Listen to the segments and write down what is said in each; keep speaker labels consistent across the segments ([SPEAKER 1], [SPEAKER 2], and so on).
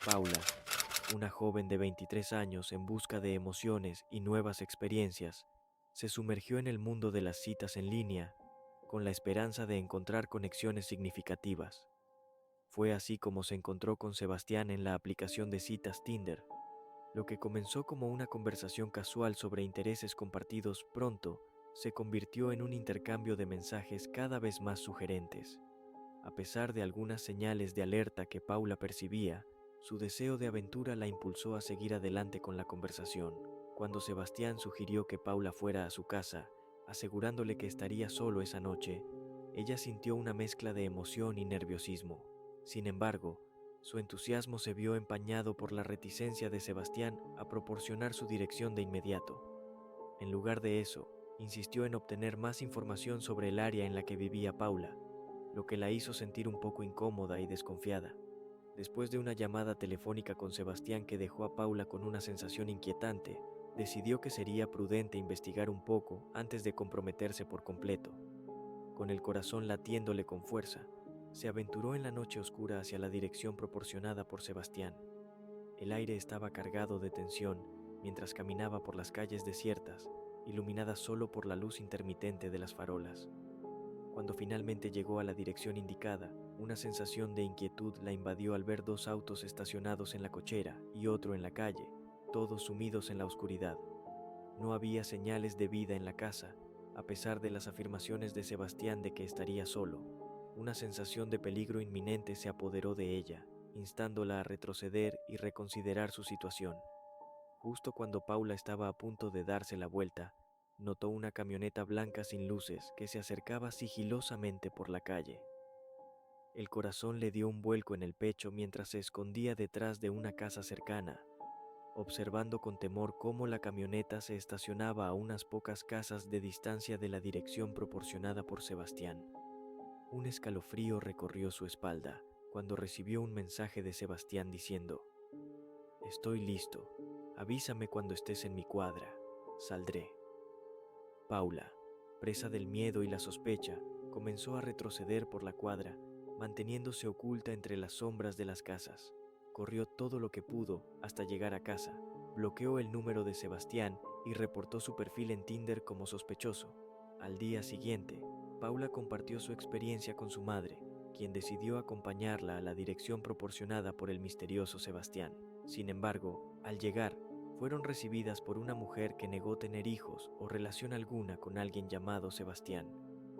[SPEAKER 1] Paula, una joven de 23 años en busca de emociones y nuevas experiencias, se sumergió en el mundo de las citas en línea con la esperanza de encontrar conexiones significativas. Fue así como se encontró con Sebastián en la aplicación de citas Tinder. Lo que comenzó como una conversación casual sobre intereses compartidos pronto se convirtió en un intercambio de mensajes cada vez más sugerentes. A pesar de algunas señales de alerta que Paula percibía, su deseo de aventura la impulsó a seguir adelante con la conversación. Cuando Sebastián sugirió que Paula fuera a su casa, asegurándole que estaría solo esa noche, ella sintió una mezcla de emoción y nerviosismo. Sin embargo, su entusiasmo se vio empañado por la reticencia de Sebastián a proporcionar su dirección de inmediato. En lugar de eso, insistió en obtener más información sobre el área en la que vivía Paula, lo que la hizo sentir un poco incómoda y desconfiada. Después de una llamada telefónica con Sebastián que dejó a Paula con una sensación inquietante, decidió que sería prudente investigar un poco antes de comprometerse por completo. Con el corazón latiéndole con fuerza, se aventuró en la noche oscura hacia la dirección proporcionada por Sebastián. El aire estaba cargado de tensión mientras caminaba por las calles desiertas, iluminadas solo por la luz intermitente de las farolas. Cuando finalmente llegó a la dirección indicada, una sensación de inquietud la invadió al ver dos autos estacionados en la cochera y otro en la calle, todos sumidos en la oscuridad. No había señales de vida en la casa, a pesar de las afirmaciones de Sebastián de que estaría solo. Una sensación de peligro inminente se apoderó de ella, instándola a retroceder y reconsiderar su situación. Justo cuando Paula estaba a punto de darse la vuelta, notó una camioneta blanca sin luces que se acercaba sigilosamente por la calle. El corazón le dio un vuelco en el pecho mientras se escondía detrás de una casa cercana, observando con temor cómo la camioneta se estacionaba a unas pocas casas de distancia de la dirección proporcionada por Sebastián. Un escalofrío recorrió su espalda cuando recibió un mensaje de Sebastián diciendo: «Estoy listo. Avísame cuando estés en mi cuadra. Saldré». Paula, presa del miedo y la sospecha, comenzó a retroceder por la cuadra, manteniéndose oculta entre las sombras de las casas. Corrió todo lo que pudo hasta llegar a casa, bloqueó el número de Sebastián y reportó su perfil en Tinder como sospechoso. Al día siguiente, Paula compartió su experiencia con su madre, quien decidió acompañarla a la dirección proporcionada por el misterioso Sebastián. Sin embargo, al llegar, fueron recibidas por una mujer que negó tener hijos o relación alguna con alguien llamado Sebastián.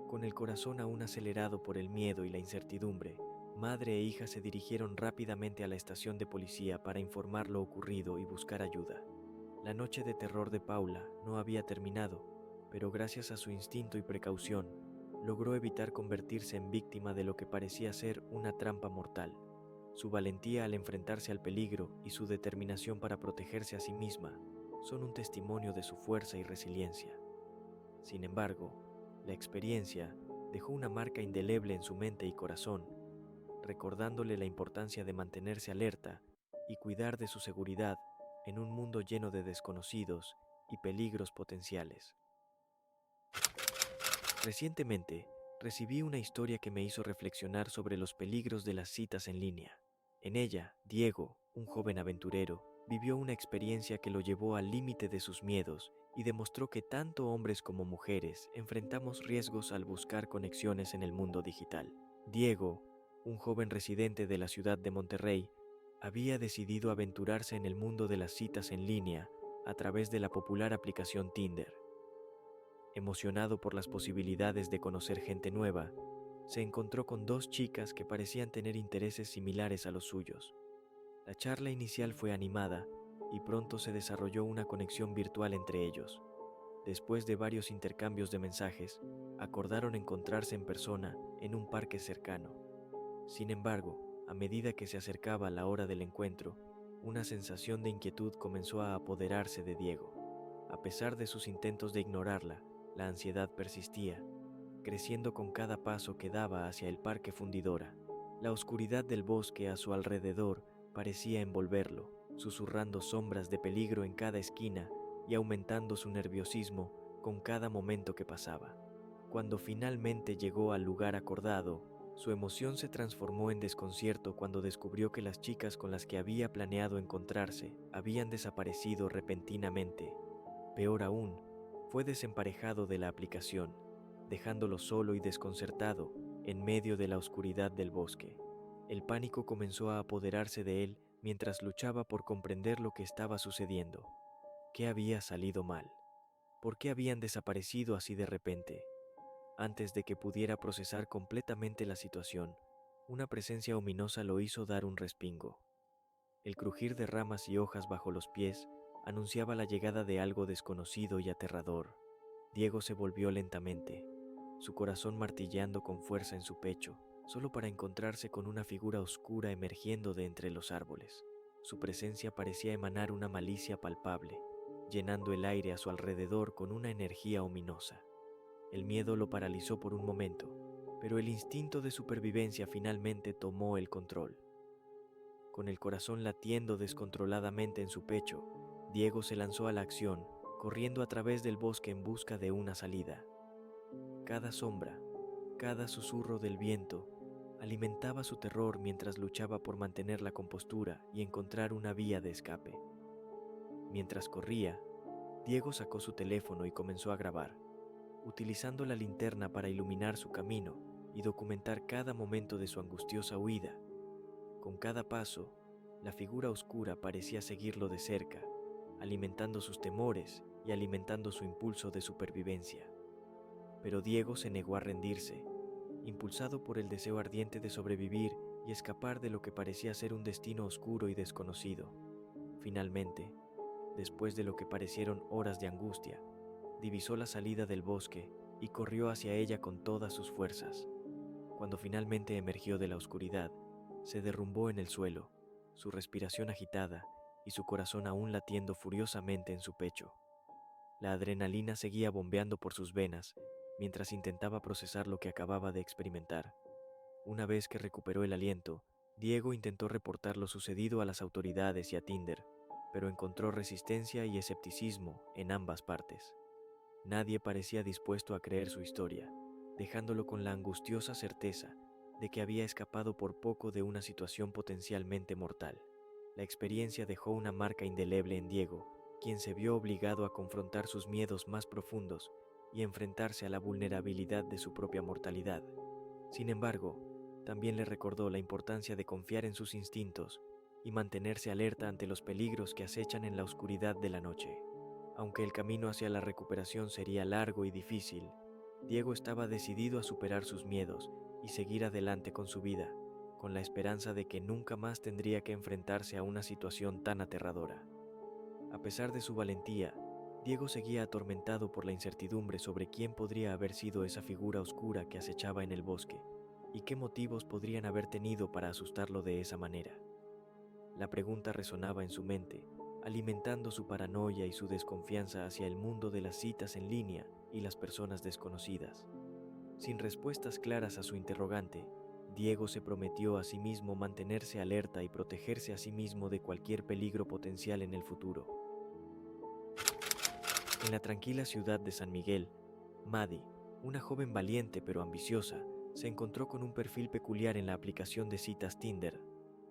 [SPEAKER 1] Con el corazón aún acelerado por el miedo y la incertidumbre, madre e hija se dirigieron rápidamente a la estación de policía para informar lo ocurrido y buscar ayuda. La noche de terror de Paula no había terminado, pero gracias a su instinto y precaución, logró evitar convertirse en víctima de lo que parecía ser una trampa mortal. Su valentía al enfrentarse al peligro y su determinación para protegerse a sí misma son un testimonio de su fuerza y resiliencia. Sin embargo, la experiencia dejó una marca indeleble en su mente y corazón, recordándole la importancia de mantenerse alerta y cuidar de su seguridad en un mundo lleno de desconocidos y peligros potenciales. Recientemente, recibí una historia que me hizo reflexionar sobre los peligros de las citas en línea. En ella, Diego, un joven aventurero, vivió una experiencia que lo llevó al límite de sus miedos y demostró que tanto hombres como mujeres enfrentamos riesgos al buscar conexiones en el mundo digital. Diego, un joven residente de la ciudad de Monterrey, había decidido aventurarse en el mundo de las citas en línea a través de la popular aplicación Tinder. Emocionado por las posibilidades de conocer gente nueva, se encontró con dos chicas que parecían tener intereses similares a los suyos. La charla inicial fue animada y pronto se desarrolló una conexión virtual entre ellos. Después de varios intercambios de mensajes, acordaron encontrarse en persona en un parque cercano. Sin embargo, a medida que se acercaba la hora del encuentro, una sensación de inquietud comenzó a apoderarse de Diego. A pesar de sus intentos de ignorarla, la ansiedad persistía, creciendo con cada paso que daba hacia el parque fundidora. La oscuridad del bosque a su alrededor parecía envolverlo, susurrando sombras de peligro en cada esquina y aumentando su nerviosismo con cada momento que pasaba. Cuando finalmente llegó al lugar acordado, Su emoción se transformó en desconcierto cuando descubrió que las chicas con las que había planeado encontrarse habían desaparecido repentinamente. Peor aún, fue desemparejado de la aplicación, dejándolo solo y desconcertado en medio de la oscuridad del bosque. El pánico comenzó a apoderarse de él mientras luchaba por comprender lo que estaba sucediendo. ¿Qué había salido mal? ¿Por qué habían desaparecido así de repente? Antes de que pudiera procesar completamente la situación, una presencia ominosa lo hizo dar un respingo. El crujir de ramas y hojas bajo los pies anunciaba la llegada de algo desconocido y aterrador. Diego se volvió lentamente, su corazón martilleando con fuerza en su pecho, solo para encontrarse con una figura oscura emergiendo de entre los árboles. Su presencia parecía emanar una malicia palpable, llenando el aire a su alrededor con una energía ominosa. El miedo lo paralizó por un momento, pero el instinto de supervivencia finalmente tomó el control. Con el corazón latiendo descontroladamente en su pecho, Diego se lanzó a la acción, corriendo a través del bosque en busca de una salida. Cada sombra, cada susurro del viento, alimentaba su terror mientras luchaba por mantener la compostura y encontrar una vía de escape. Mientras corría, Diego sacó su teléfono y comenzó a grabar, utilizando la linterna para iluminar su camino y documentar cada momento de su angustiosa huida. Con cada paso, la figura oscura parecía seguirlo de cerca, alimentando sus temores y alimentando su impulso de supervivencia. Pero Diego se negó a rendirse, impulsado por el deseo ardiente de sobrevivir y escapar de lo que parecía ser un destino oscuro y desconocido. Finalmente, después de lo que parecieron horas de angustia, divisó la salida del bosque y corrió hacia ella con todas sus fuerzas. Cuando finalmente emergió de la oscuridad, se derrumbó en el suelo, su respiración agitada y su corazón aún latiendo furiosamente en su pecho. La adrenalina seguía bombeando por sus venas mientras intentaba procesar lo que acababa de experimentar. Una vez que recuperó el aliento, Diego intentó reportar lo sucedido a las autoridades y a Tinder, pero encontró resistencia y escepticismo en ambas partes. Nadie parecía dispuesto a creer su historia, dejándolo con la angustiosa certeza de que había escapado por poco de una situación potencialmente mortal. La experiencia dejó una marca indeleble en Diego, quien se vio obligado a confrontar sus miedos más profundos y enfrentarse a la vulnerabilidad de su propia mortalidad. Sin embargo, también le recordó la importancia de confiar en sus instintos y mantenerse alerta ante los peligros que acechan en la oscuridad de la noche. Aunque el camino hacia la recuperación sería largo y difícil, Diego estaba decidido a superar sus miedos y seguir adelante con su vida, con la esperanza de que nunca más tendría que enfrentarse a una situación tan aterradora. A pesar de su valentía, Diego seguía atormentado por la incertidumbre sobre quién podría haber sido esa figura oscura que acechaba en el bosque y qué motivos podrían haber tenido para asustarlo de esa manera. La pregunta resonaba en su mente, alimentando su paranoia y su desconfianza hacia el mundo de las citas en línea y las personas desconocidas. Sin respuestas claras a su interrogante, Diego se prometió a sí mismo mantenerse alerta y protegerse a sí mismo de cualquier peligro potencial en el futuro. En la tranquila ciudad de San Miguel, Maddie, una joven valiente pero ambiciosa, se encontró con un perfil peculiar en la aplicación de citas Tinder.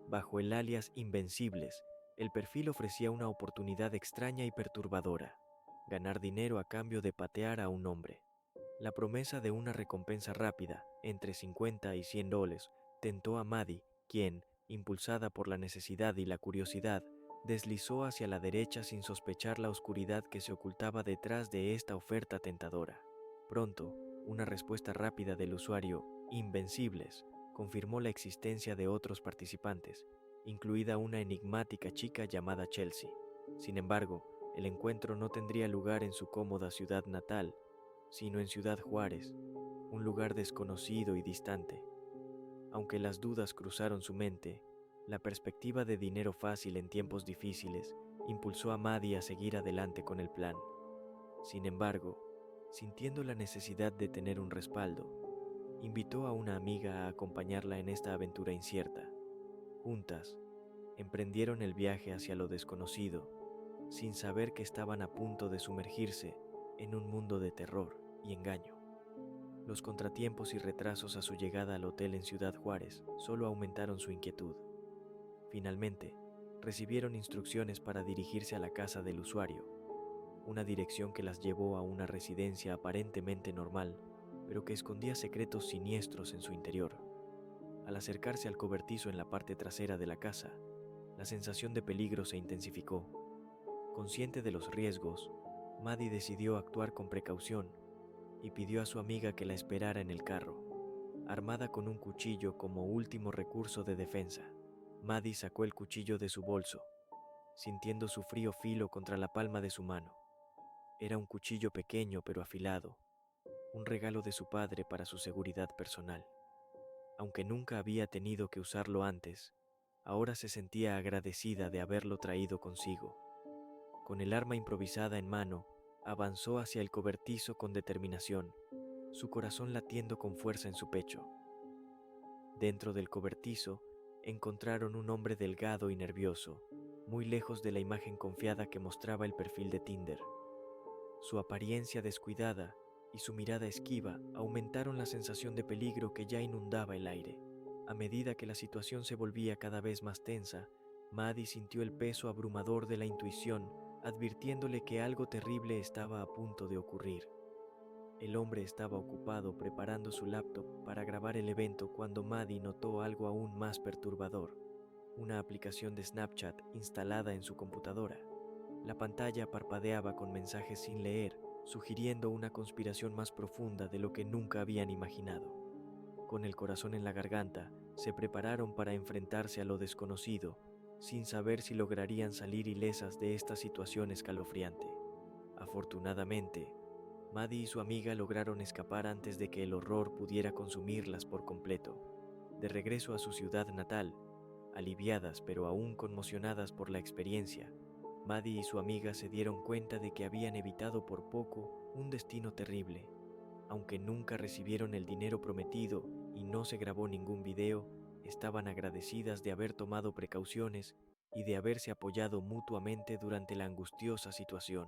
[SPEAKER 1] Bajo el alias Invencibles, el perfil ofrecía una oportunidad extraña y perturbadora: ganar dinero a cambio de patear a un hombre. La promesa de una recompensa rápida, entre 50 y $100, tentó a Maddie, quien, impulsada por la necesidad y la curiosidad, deslizó hacia la derecha sin sospechar la oscuridad que se ocultaba detrás de esta oferta tentadora. Pronto, una respuesta rápida del usuario Invencibles confirmó la existencia de otros participantes, incluida una enigmática chica llamada Chelsea. Sin embargo, el encuentro no tendría lugar en su cómoda ciudad natal, sino en Ciudad Juárez, un lugar desconocido y distante. Aunque las dudas cruzaron su mente, la perspectiva de dinero fácil en tiempos difíciles impulsó a Maddie a seguir adelante con el plan. Sin embargo, sintiendo la necesidad de tener un respaldo, invitó a una amiga a acompañarla en esta aventura incierta. Juntas, emprendieron el viaje hacia lo desconocido, sin saber que estaban a punto de sumergirse en un mundo de terror y engaño. Los contratiempos y retrasos a su llegada al hotel en Ciudad Juárez solo aumentaron su inquietud. Finalmente, recibieron instrucciones para dirigirse a la casa del usuario, una dirección que las llevó a una residencia aparentemente normal, pero que escondía secretos siniestros en su interior. Al acercarse al cobertizo en la parte trasera de la casa, la sensación de peligro se intensificó. Consciente de los riesgos, Maddie decidió actuar con precaución y pidió a su amiga que la esperara en el carro, armada con un cuchillo como último recurso de defensa. Maddie sacó el cuchillo de su bolso, sintiendo su frío filo contra la palma de su mano. Era un cuchillo pequeño pero afilado, un regalo de su padre para su seguridad personal. Aunque nunca había tenido que usarlo antes, ahora se sentía agradecida de haberlo traído consigo. Con el arma improvisada en mano, avanzó hacia el cobertizo con determinación, su corazón latiendo con fuerza en su pecho. Dentro del cobertizo, encontraron un hombre delgado y nervioso, muy lejos de la imagen confiada que mostraba el perfil de Tinder. Su apariencia descuidada y su mirada esquiva aumentaron la sensación de peligro que ya inundaba el aire. A medida que la situación se volvía cada vez más tensa, Maddie sintió el peso abrumador de la intuición, advirtiéndole que algo terrible estaba a punto de ocurrir. El hombre estaba ocupado preparando su laptop para grabar el evento cuando Maddie notó algo aún más perturbador: una aplicación de Snapchat instalada en su computadora. La pantalla parpadeaba con mensajes sin leer, sugiriendo una conspiración más profunda de lo que nunca habían imaginado. Con el corazón en la garganta, se prepararon para enfrentarse a lo desconocido, sin saber si lograrían salir ilesas de esta situación escalofriante. Afortunadamente, Maddie y su amiga lograron escapar antes de que el horror pudiera consumirlas por completo. De regreso a su ciudad natal, aliviadas pero aún conmocionadas por la experiencia, Maddie y su amiga se dieron cuenta de que habían evitado por poco un destino terrible. Aunque nunca recibieron el dinero prometido y no se grabó ningún video, estaban agradecidas de haber tomado precauciones y de haberse apoyado mutuamente durante la angustiosa situación.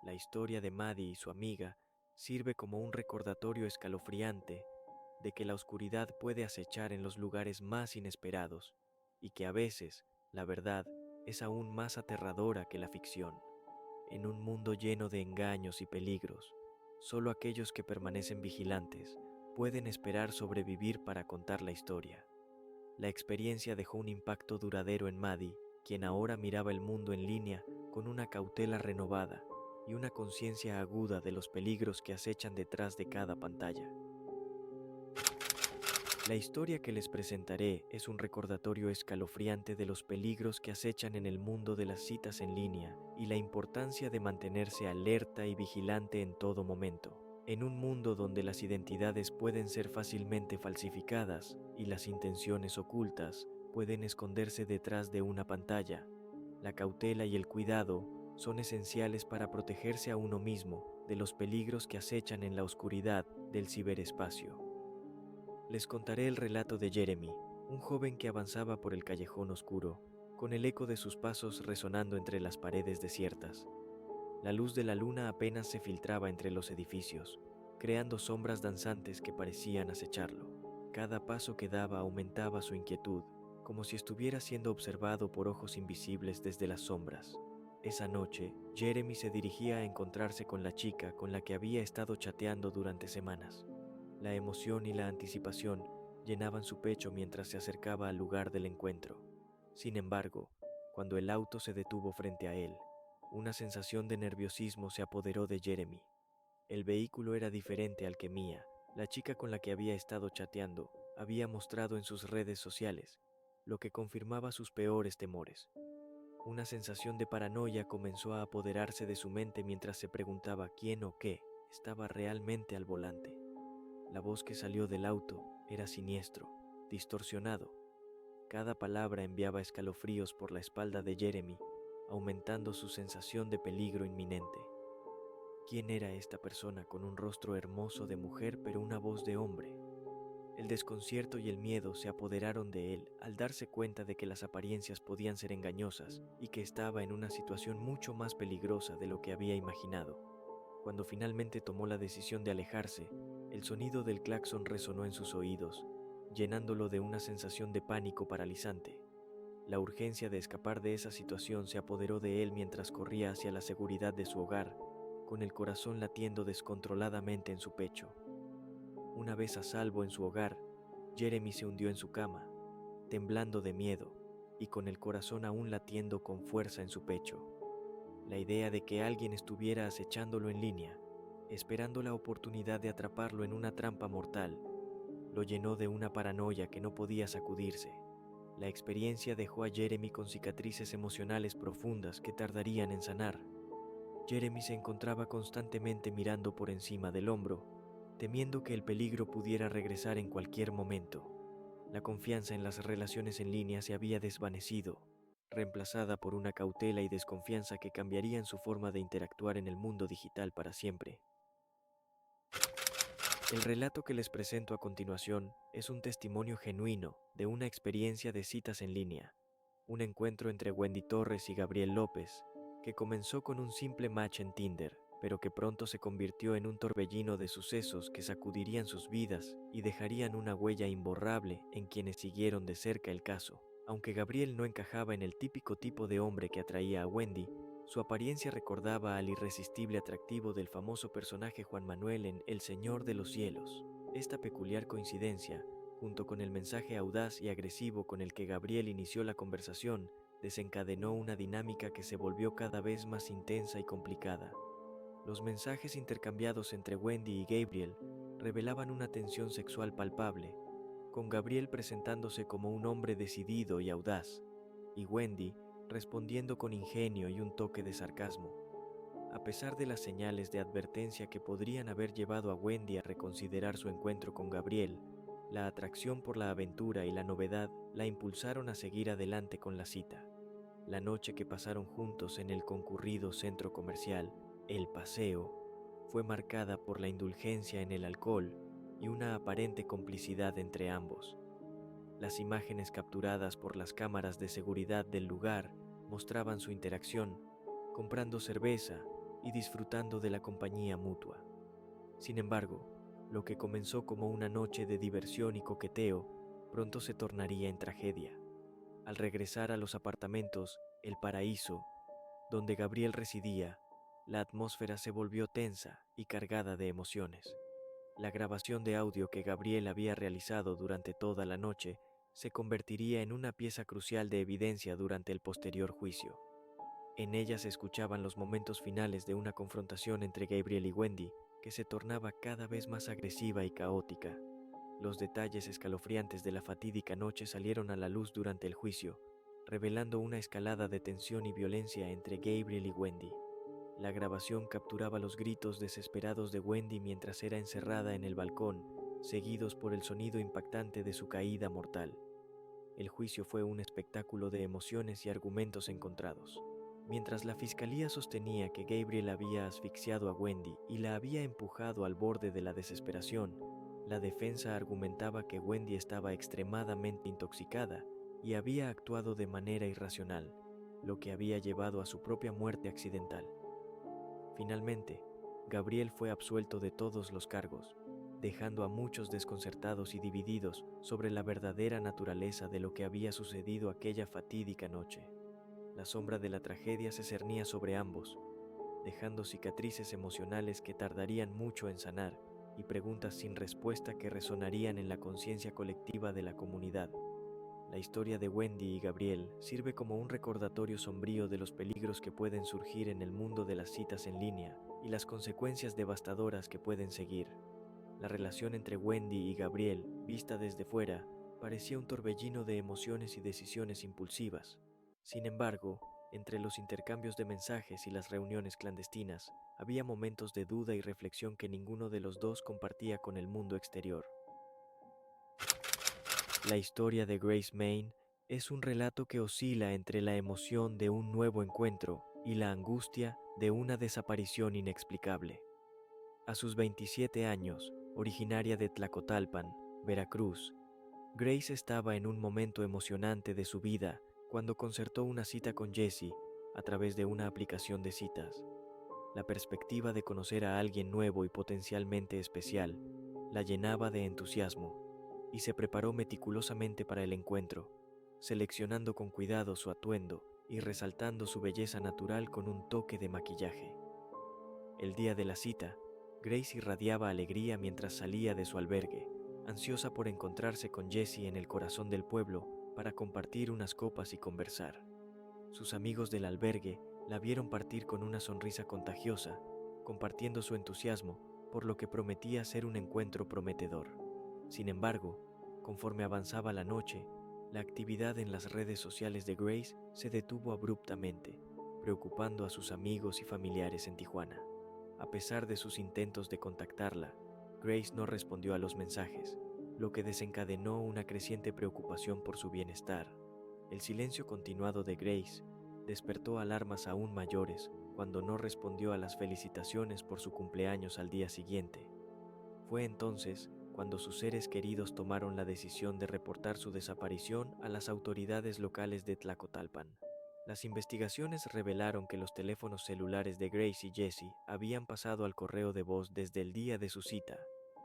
[SPEAKER 1] La historia de Maddie y su amiga sirve como un recordatorio escalofriante de que la oscuridad puede acechar en los lugares más inesperados y que a veces la verdad es aún más aterradora que la ficción. En un mundo lleno de engaños y peligros, solo aquellos que permanecen vigilantes pueden esperar sobrevivir para contar la historia. La experiencia dejó un impacto duradero en Maddie, quien ahora miraba el mundo en línea con una cautela renovada y una conciencia aguda de los peligros que acechan detrás de cada pantalla. La historia que les presentaré es un recordatorio escalofriante de los peligros que acechan en el mundo de las citas en línea y la importancia de mantenerse alerta y vigilante en todo momento. En un mundo donde las identidades pueden ser fácilmente falsificadas y las intenciones ocultas pueden esconderse detrás de una pantalla, la cautela y el cuidado son esenciales para protegerse a uno mismo de los peligros que acechan en la oscuridad del ciberespacio. Les contaré el relato de Jeremy, un joven que avanzaba por el callejón oscuro, con el eco de sus pasos resonando entre las paredes desiertas. La luz de la luna apenas se filtraba entre los edificios, creando sombras danzantes que parecían acecharlo. Cada paso que daba aumentaba su inquietud, como si estuviera siendo observado por ojos invisibles desde las sombras. Esa noche, Jeremy se dirigía a encontrarse con la chica con la que había estado chateando durante semanas. La emoción y la anticipación llenaban su pecho mientras se acercaba al lugar del encuentro. Sin embargo, cuando el auto se detuvo frente a él, una sensación de nerviosismo se apoderó de Jeremy. El vehículo era diferente al que Mia, la chica con la que había estado chateando, había mostrado en sus redes sociales, lo que confirmaba sus peores temores. Una sensación de paranoia comenzó a apoderarse de su mente mientras se preguntaba quién o qué estaba realmente al volante. La voz que salió del auto era siniestro, distorsionado. Cada palabra enviaba escalofríos por la espalda de Jeremy, aumentando su sensación de peligro inminente. ¿Quién era esta persona con un rostro hermoso de mujer pero una voz de hombre? El desconcierto y el miedo se apoderaron de él al darse cuenta de que las apariencias podían ser engañosas y que estaba en una situación mucho más peligrosa de lo que había imaginado. Cuando finalmente tomó la decisión de alejarse, El sonido del claxon resonó en sus oídos, llenándolo de una sensación de pánico paralizante. La urgencia de escapar de esa situación se apoderó de él mientras corría hacia la seguridad de su hogar, con el corazón latiendo descontroladamente en su pecho. Una vez a salvo en su hogar, Jeremy se hundió en su cama, temblando de miedo y con el corazón aún latiendo con fuerza en su pecho. La idea de que alguien estuviera acechándolo en línea, esperando la oportunidad de atraparlo en una trampa mortal, lo llenó de una paranoia que no podía sacudirse. La experiencia dejó a Jeremy con cicatrices emocionales profundas que tardarían en sanar. Jeremy se encontraba constantemente mirando por encima del hombro, temiendo que el peligro pudiera regresar en cualquier momento. La confianza en las relaciones en línea se había desvanecido, reemplazada por una cautela y desconfianza que cambiarían su forma de interactuar en el mundo digital para siempre. El relato que les presento a continuación es un testimonio genuino de una experiencia de citas en línea, un encuentro entre Wendy Torres y Gabriel López, que comenzó con un simple match en Tinder, pero que pronto se convirtió en un torbellino de sucesos que sacudirían sus vidas y dejarían una huella imborrable en quienes siguieron de cerca el caso. Aunque Gabriel no encajaba en el típico tipo de hombre que atraía a Wendy, su apariencia recordaba al irresistible atractivo del famoso personaje Juan Manuel en El Señor de los Cielos. Esta peculiar coincidencia, junto con el mensaje audaz y agresivo con el que Gabriel inició la conversación, desencadenó una dinámica que se volvió cada vez más intensa y complicada. Los mensajes intercambiados entre Wendy y Gabriel revelaban una tensión sexual palpable, con Gabriel presentándose como un hombre decidido y audaz, y Wendy respondiendo con ingenio y un toque de sarcasmo. A pesar de las señales de advertencia que podrían haber llevado a Wendy a reconsiderar su encuentro con Gabriel, la atracción por la aventura y la novedad la impulsaron a seguir adelante con la cita. La noche que pasaron juntos en el concurrido centro comercial, El Paseo, fue marcada por la indulgencia en el alcohol y una aparente complicidad entre ambos. Las imágenes capturadas por las cámaras de seguridad del lugar mostraban su interacción, comprando cerveza y disfrutando de la compañía mutua. Sin embargo, lo que comenzó como una noche de diversión y coqueteo, pronto se tornaría en tragedia. Al regresar a los apartamentos El Paraíso, donde Gabriel residía, la atmósfera se volvió tensa y cargada de emociones. La grabación de audio que Gabriel había realizado durante toda la noche se convertiría en una pieza crucial de evidencia durante el posterior juicio. En ella se escuchaban los momentos finales de una confrontación entre Gabriel y Wendy, que se tornaba cada vez más agresiva y caótica. Los detalles escalofriantes de la fatídica noche salieron a la luz durante el juicio, revelando una escalada de tensión y violencia entre Gabriel y Wendy. La grabación capturaba los gritos desesperados de Wendy mientras era encerrada en el balcón, seguidos por el sonido impactante de su caída mortal. El juicio fue un espectáculo de emociones y argumentos encontrados. Mientras la fiscalía sostenía que Gabriel había asfixiado a Wendy y la había empujado al borde de la desesperación, la defensa argumentaba que Wendy estaba extremadamente intoxicada y había actuado de manera irracional, lo que había llevado a su propia muerte accidental. Finalmente, Gabriel fue absuelto de todos los cargos, dejando a muchos desconcertados y divididos sobre la verdadera naturaleza de lo que había sucedido aquella fatídica noche. La sombra de la tragedia se cernía sobre ambos, dejando cicatrices emocionales que tardarían mucho en sanar y preguntas sin respuesta que resonarían en la conciencia colectiva de la comunidad. La historia de Wendy y Gabriel sirve como un recordatorio sombrío de los peligros que pueden surgir en el mundo de las citas en línea y las consecuencias devastadoras que pueden seguir. La relación entre Wendy y Gabriel, vista desde fuera, parecía un torbellino de emociones y decisiones impulsivas. Sin embargo, entre los intercambios de mensajes y las reuniones clandestinas, había momentos de duda y reflexión que ninguno de los dos compartía con el mundo exterior. La historia de Grace Main es un relato que oscila entre la emoción de un nuevo encuentro y la angustia de una desaparición inexplicable. A sus 27 años, originaria de Tlacotalpan, Veracruz, Grace estaba en un momento emocionante de su vida cuando concertó una cita con Jesse a través de una aplicación de citas. La perspectiva de conocer a alguien nuevo y potencialmente especial la llenaba de entusiasmo y se preparó meticulosamente para el encuentro, seleccionando con cuidado su atuendo y resaltando su belleza natural con un toque de maquillaje. El día de la cita, Grace irradiaba alegría mientras salía de su albergue, ansiosa por encontrarse con Jesse en el corazón del pueblo para compartir unas copas y conversar. Sus amigos del albergue la vieron partir con una sonrisa contagiosa, compartiendo su entusiasmo, por lo que prometía ser un encuentro prometedor. Sin embargo, conforme avanzaba la noche, la actividad en las redes sociales de Grace se detuvo abruptamente, preocupando a sus amigos y familiares en Tijuana. A pesar de sus intentos de contactarla, Grace no respondió a los mensajes, lo que desencadenó una creciente preocupación por su bienestar. El silencio continuado de Grace despertó alarmas aún mayores cuando no respondió a las felicitaciones por su cumpleaños al día siguiente. Fue entonces cuando sus seres queridos tomaron la decisión de reportar su desaparición a las autoridades locales de Tlacotalpan. Las investigaciones revelaron que los teléfonos celulares de Grace y Jesse habían pasado al correo de voz desde el día de su cita,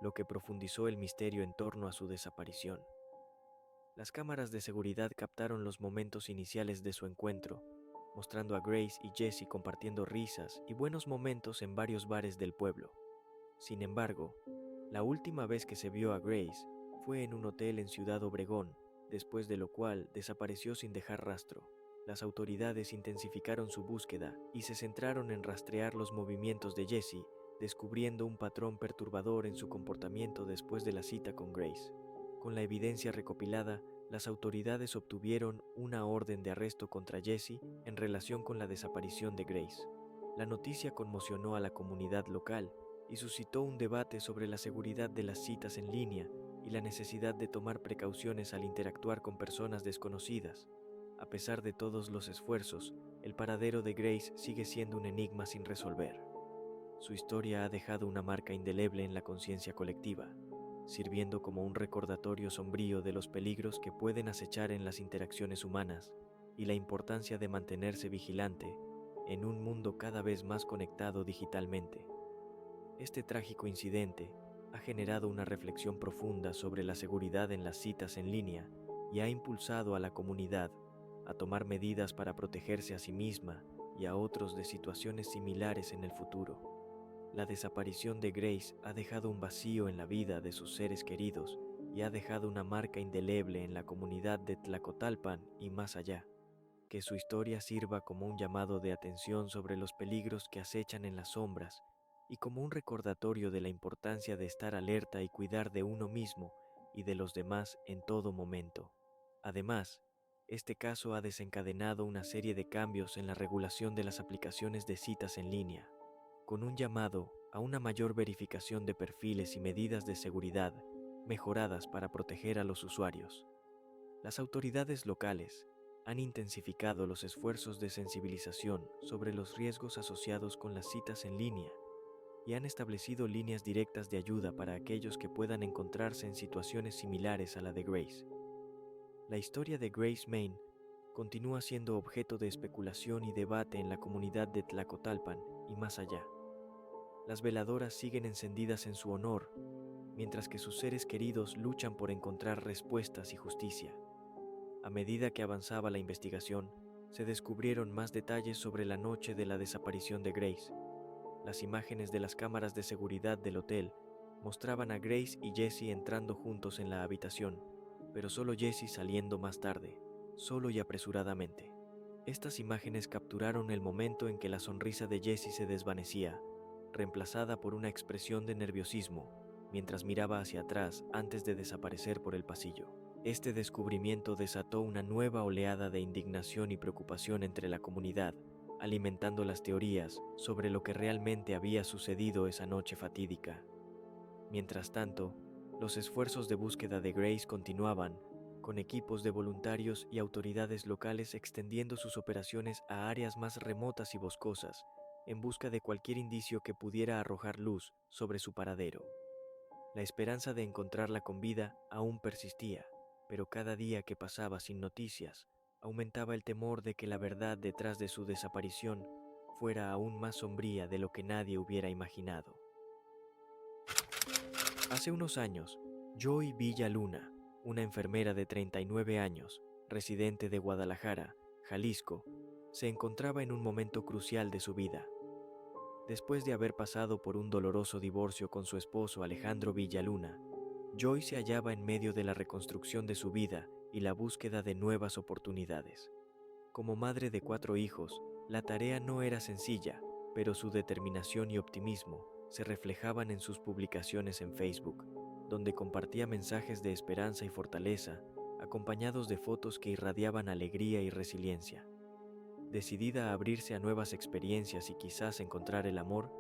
[SPEAKER 1] lo que profundizó el misterio en torno a su desaparición. Las cámaras de seguridad captaron los momentos iniciales de su encuentro, mostrando a Grace y Jesse compartiendo risas y buenos momentos en varios bares del pueblo. Sin embargo, la última vez que se vio a Grace fue en un hotel en Ciudad Obregón, después de lo cual desapareció sin dejar rastro. Las autoridades intensificaron su búsqueda y se centraron en rastrear los movimientos de Jesse, descubriendo un patrón perturbador en su comportamiento después de la cita con Grace. Con la evidencia recopilada, las autoridades obtuvieron una orden de arresto contra Jesse en relación con la desaparición de Grace. La noticia conmocionó a la comunidad local y suscitó un debate sobre la seguridad de las citas en línea y la necesidad de tomar precauciones al interactuar con personas desconocidas. A pesar de todos los esfuerzos, el paradero de Grace sigue siendo un enigma sin resolver. Su historia ha dejado una marca indeleble en la conciencia colectiva, sirviendo como un recordatorio sombrío de los peligros que pueden acechar en las interacciones humanas y la importancia de mantenerse vigilante en un mundo cada vez más conectado digitalmente. Este trágico incidente ha generado una reflexión profunda sobre la seguridad en las citas en línea y ha impulsado a la comunidad a tomar medidas para protegerse a sí misma y a otros de situaciones similares en el futuro. La desaparición de Grace ha dejado un vacío en la vida de sus seres queridos y ha dejado una marca indeleble en la comunidad de Tlacotalpan y más allá. Que su historia sirva como un llamado de atención sobre los peligros que acechan en las sombras y como un recordatorio de la importancia de estar alerta y cuidar de uno mismo y de los demás en todo momento. Además, este caso ha desencadenado una serie de cambios en la regulación de las aplicaciones de citas en línea, con un llamado a una mayor verificación de perfiles y medidas de seguridad mejoradas para proteger a los usuarios. Las autoridades locales han intensificado los esfuerzos de sensibilización sobre los riesgos asociados con las citas en línea y han establecido líneas directas de ayuda para aquellos que puedan encontrarse en situaciones similares a la de Grace. La historia de Grace Main continúa siendo objeto de especulación y debate en la comunidad de Tlacotalpan y más allá. Las veladoras siguen encendidas en su honor, mientras que sus seres queridos luchan por encontrar respuestas y justicia. A medida que avanzaba la investigación, se descubrieron más detalles sobre la noche de la desaparición de Grace. Las imágenes de las cámaras de seguridad del hotel mostraban a Grace y Jesse entrando juntos en la habitación, pero solo Jesse saliendo más tarde, solo y apresuradamente. Estas imágenes capturaron el momento en que la sonrisa de Jesse se desvanecía, reemplazada por una expresión de nerviosismo, mientras miraba hacia atrás antes de desaparecer por el pasillo. Este descubrimiento desató una nueva oleada de indignación y preocupación entre la comunidad, alimentando las teorías sobre lo que realmente había sucedido esa noche fatídica. Mientras tanto, los esfuerzos de búsqueda de Grace continuaban, con equipos de voluntarios y autoridades locales extendiendo sus operaciones a áreas más remotas y boscosas, en busca de cualquier indicio que pudiera arrojar luz sobre su paradero. La esperanza de encontrarla con vida aún persistía, pero cada día que pasaba sin noticias, aumentaba el temor de que la verdad detrás de su desaparición fuera aún más sombría de lo que nadie hubiera imaginado. Hace unos años, Joy Villa Luna, una enfermera de 39 años, residente de Guadalajara, Jalisco, se encontraba en un momento crucial de su vida. Después de haber pasado por un doloroso divorcio con su esposo Alejandro Villaluna, Joy se hallaba en medio de la reconstrucción de su vida y la búsqueda de nuevas oportunidades. Como madre de 4 hijos, la tarea no era sencilla, pero su determinación y optimismo se reflejaban en sus publicaciones en Facebook, donde compartía mensajes de esperanza y fortaleza, acompañados de fotos que irradiaban alegría y resiliencia. Decidida a abrirse a nuevas experiencias y quizás encontrar el amor,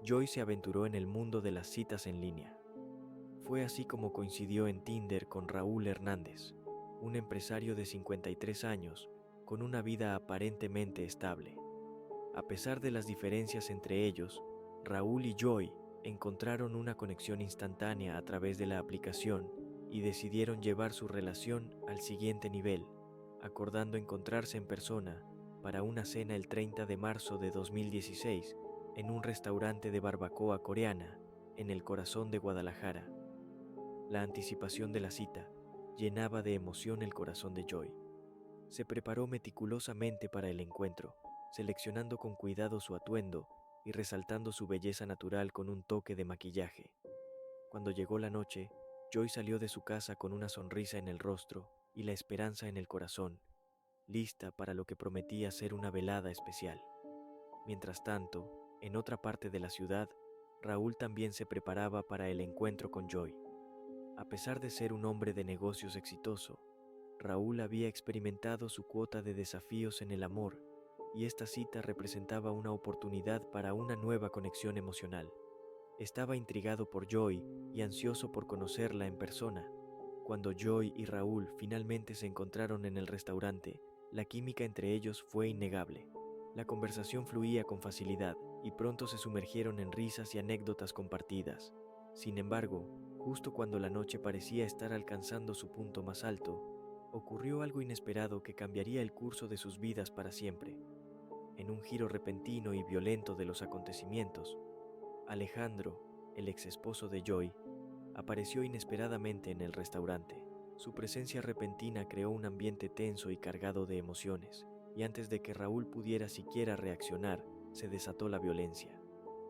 [SPEAKER 1] Joy se aventuró en el mundo de las citas en línea. Fue así como coincidió en Tinder con Raúl Hernández, un empresario de 53 años, con una vida aparentemente estable. A pesar de las diferencias entre ellos, Raúl y Joy encontraron una conexión instantánea a través de la aplicación y decidieron llevar su relación al siguiente nivel, acordando encontrarse en persona para una cena el 30 de marzo de 2016 en un restaurante de barbacoa coreana en el corazón de Guadalajara. La anticipación de la cita llenaba de emoción el corazón de Joy. Se preparó meticulosamente para el encuentro, seleccionando con cuidado su atuendo y resaltando su belleza natural con un toque de maquillaje. Cuando llegó la noche, Joy salió de su casa con una sonrisa en el rostro y la esperanza en el corazón, lista para lo que prometía ser una velada especial. Mientras tanto, en otra parte de la ciudad, Raúl también se preparaba para el encuentro con Joy. A pesar de ser un hombre de negocios exitoso, Raúl había experimentado su cuota de desafíos en el amor, y esta cita representaba una oportunidad para una nueva conexión emocional. Estaba intrigado por Joy y ansioso por conocerla en persona. Cuando Joy y Raúl finalmente se encontraron en el restaurante, la química entre ellos fue innegable. La conversación fluía con facilidad y pronto se sumergieron en risas y anécdotas compartidas. Sin embargo, justo cuando la noche parecía estar alcanzando su punto más alto, ocurrió algo inesperado que cambiaría el curso de sus vidas para siempre. En un giro repentino y violento de los acontecimientos, Alejandro, el ex esposo de Joy, apareció inesperadamente en el restaurante. Su presencia repentina creó un ambiente tenso y cargado de emociones, y antes de que Raúl pudiera siquiera reaccionar, se desató la violencia.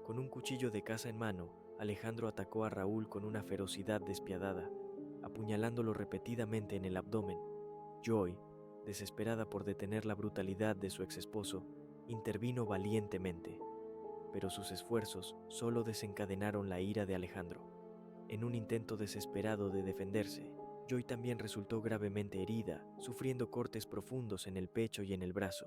[SPEAKER 1] Con un cuchillo de caza en mano, Alejandro atacó a Raúl con una ferocidad despiadada, apuñalándolo repetidamente en el abdomen. Joy, desesperada por detener la brutalidad de su ex esposo, intervino valientemente, pero sus esfuerzos solo desencadenaron la ira de Alejandro. En un intento desesperado de defenderse, Joy también resultó gravemente herida, sufriendo cortes profundos en el pecho y en el brazo.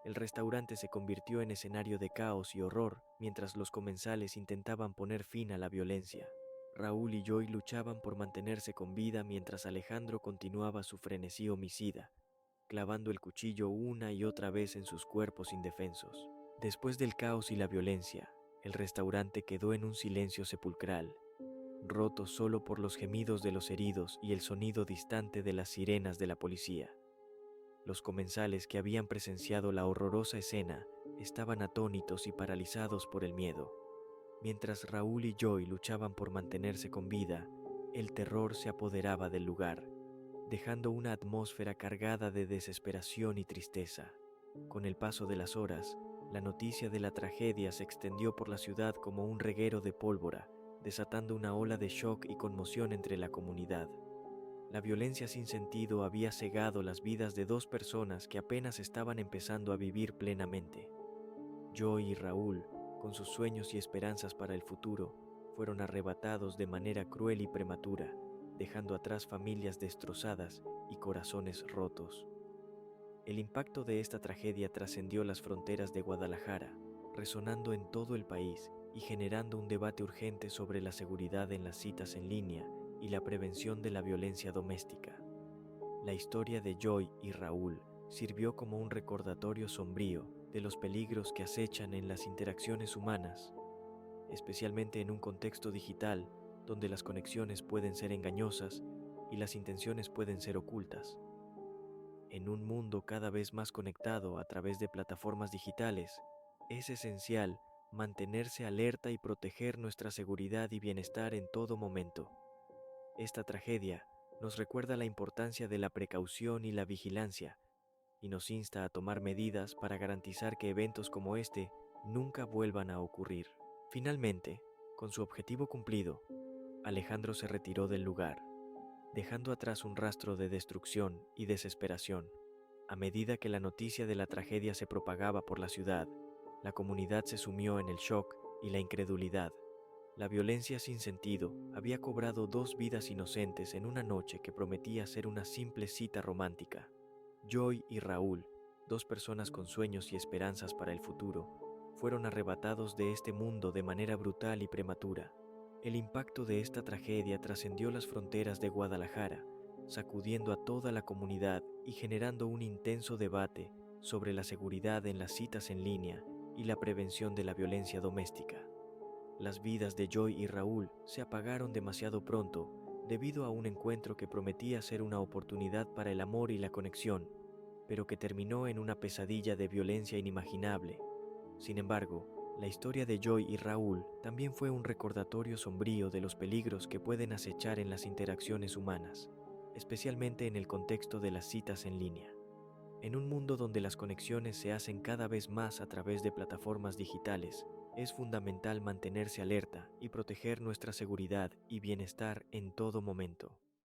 [SPEAKER 1] El restaurante se convirtió en escenario de caos y horror mientras los comensales intentaban poner fin a la violencia. Raúl y Joy luchaban por mantenerse con vida mientras Alejandro continuaba su frenesí homicida, clavando el cuchillo una y otra vez en sus cuerpos indefensos. Después del caos y la violencia, el restaurante quedó en un silencio sepulcral, roto solo por los gemidos de los heridos y el sonido distante de las sirenas de la policía. Los comensales que habían presenciado la horrorosa escena estaban atónitos y paralizados por el miedo. Mientras Raúl y Joy luchaban por mantenerse con vida, el terror se apoderaba del lugar, dejando una atmósfera cargada de desesperación y tristeza. Con el paso de las horas, la noticia de la tragedia se extendió por la ciudad como un reguero de pólvora, desatando una ola de shock y conmoción entre la comunidad. La violencia sin sentido había cegado las vidas de 2 personas que apenas estaban empezando a vivir plenamente. Joy y Raúl, con sus sueños y esperanzas para el futuro, fueron arrebatados de manera cruel y prematura, dejando atrás familias destrozadas y corazones rotos. El impacto de esta tragedia trascendió las fronteras de Guadalajara, resonando en todo el país y generando un debate urgente sobre la seguridad en las citas en línea y la prevención de la violencia doméstica. La historia de Joy y Raúl sirvió como un recordatorio sombrío de los peligros que acechan en las interacciones humanas, especialmente en un contexto digital donde las conexiones pueden ser engañosas y las intenciones pueden ser ocultas. En un mundo cada vez más conectado a través de plataformas digitales, es esencial mantenerse alerta y proteger nuestra seguridad y bienestar en todo momento. Esta tragedia nos recuerda la importancia de la precaución y la vigilancia, y nos insta a tomar medidas para garantizar que eventos como este nunca vuelvan a ocurrir. Finalmente, con su objetivo cumplido, Alejandro se retiró del lugar, dejando atrás un rastro de destrucción y desesperación. A medida que la noticia de la tragedia se propagaba por la ciudad, la comunidad se sumió en el shock y la incredulidad. La violencia sin sentido había cobrado 2 vidas inocentes en una noche que prometía ser una simple cita romántica. Joy y Raúl, 2 personas con sueños y esperanzas para el futuro, fueron arrebatados de este mundo de manera brutal y prematura. El impacto de esta tragedia trascendió las fronteras de Guadalajara, sacudiendo a toda la comunidad y generando un intenso debate sobre la seguridad en las citas en línea y la prevención de la violencia doméstica. Las vidas de Joy y Raúl se apagaron demasiado pronto debido a un encuentro que prometía ser una oportunidad para el amor y la conexión, pero que terminó en una pesadilla de violencia inimaginable. Sin embargo, la historia de Joy y Raúl también fue un recordatorio sombrío de los peligros que pueden acechar en las interacciones humanas, especialmente en el contexto de las citas en línea. En un mundo donde las conexiones se hacen cada vez más a través de plataformas digitales, es fundamental mantenerse alerta y proteger nuestra seguridad y bienestar en todo momento.